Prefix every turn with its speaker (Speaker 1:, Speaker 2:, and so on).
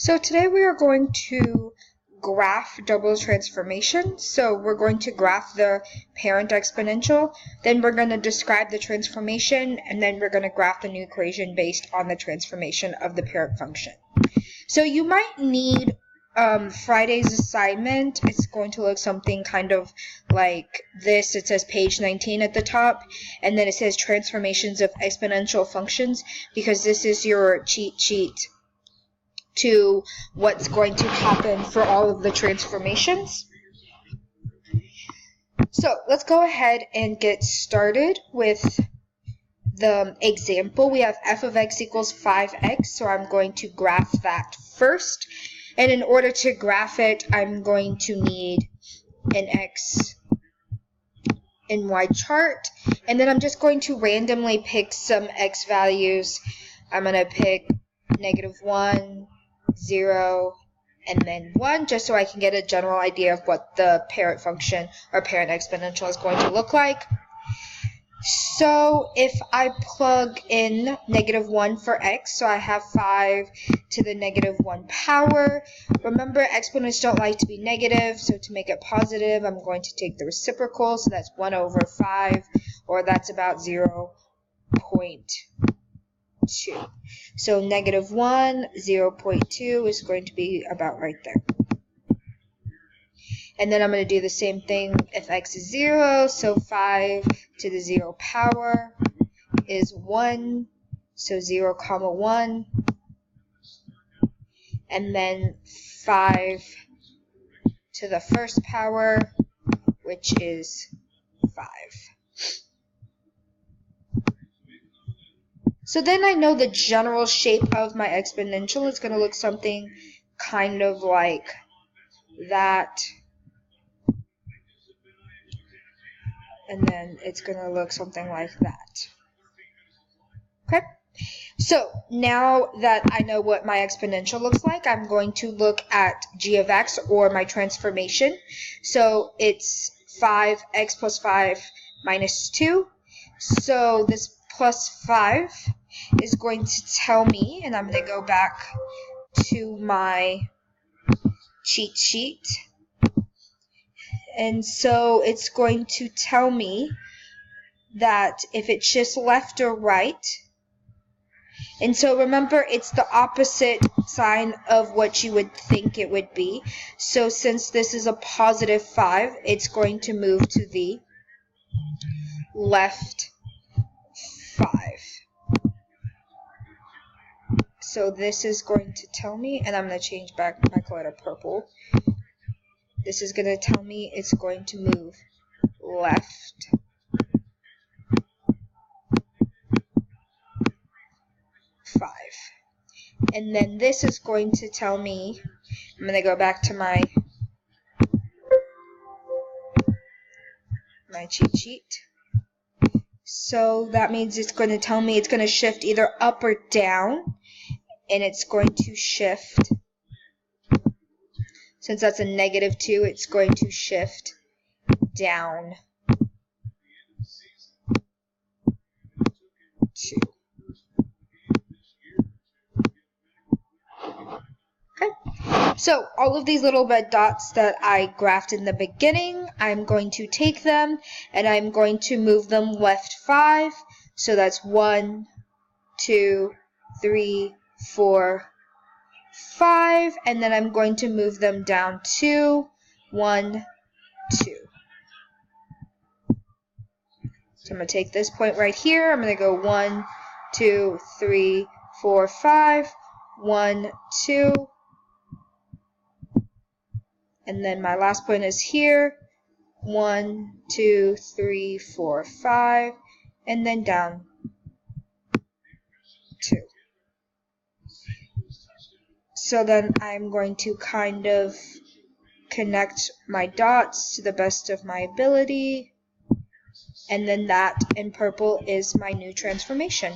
Speaker 1: So today we are going to graph double transformation. So we're going to graph the parent exponential, then we're going to describe the transformation, and then we're going to graph the new equation based on the transformation of the parent function. So you might need Friday's assignment. It's going to look something kind of like this. It says page 19 at the top, and then it says transformations of exponential functions, because this is your cheat sheet to what's going to happen for all of the transformations. So let's go ahead and get started with the example. We have f of x equals 5x, so I'm going to graph that first. And in order to graph it, I'm going to need an x and y chart. And then I'm just going to randomly pick some x values. I'm going to pick -1, 0, and then 1, just so I can get a general idea of what the parent function or parent exponential is going to look like. So if I plug in -1 for x, so I have 5 to the -1 power. Remember, exponents don't like to be negative, so to make it positive, I'm going to take the reciprocal, so that's 1 over 5, or that's about 0.2. So -1, 0.2 is going to be about right there. And then I'm going to do the same thing if x is 0, so 5 to the 0 power is 1, so 0, 1. And then 5 to the first power, which is 5. So then I know the general shape of my exponential is going to look something kind of like that. And then it's going to look something like that. Okay? So now that I know what my exponential looks like, I'm going to look at g of x, or my transformation. So it's 5x plus 5 minus 2. So this plus 5 is going to tell me, and I'm going to go back to my cheat sheet. And so it's going to tell me that if it shifts left or right, and so remember, it's the opposite sign of what you would think it would be. So since this is a positive 5, it's going to move to the left 5. So this is going to tell me, and I'm going to change back my color to purple. This is going to tell me it's going to move left 5. And then this is going to tell me, I'm going to go back to my cheat sheet. So that means it's going to tell me it's going to shift either up or down, and it's going to shift, since that's a -2, it's going to shift down 2. Okay, so all of these little red dots that I graphed in the beginning, I'm going to take them and I'm going to move them left 5. So that's 1, 2, 3, 4, 5, and then I'm going to move them down 2, 1, 2. So I'm going to take this point right here. I'm going to go 1, 2, 3, 4, 5, 1, 2. And then my last point is here, 1, 2, 3, 4, 5, and then down 2. So then I'm going to kind of connect my dots to the best of my ability, and then that in purple is my new transformation.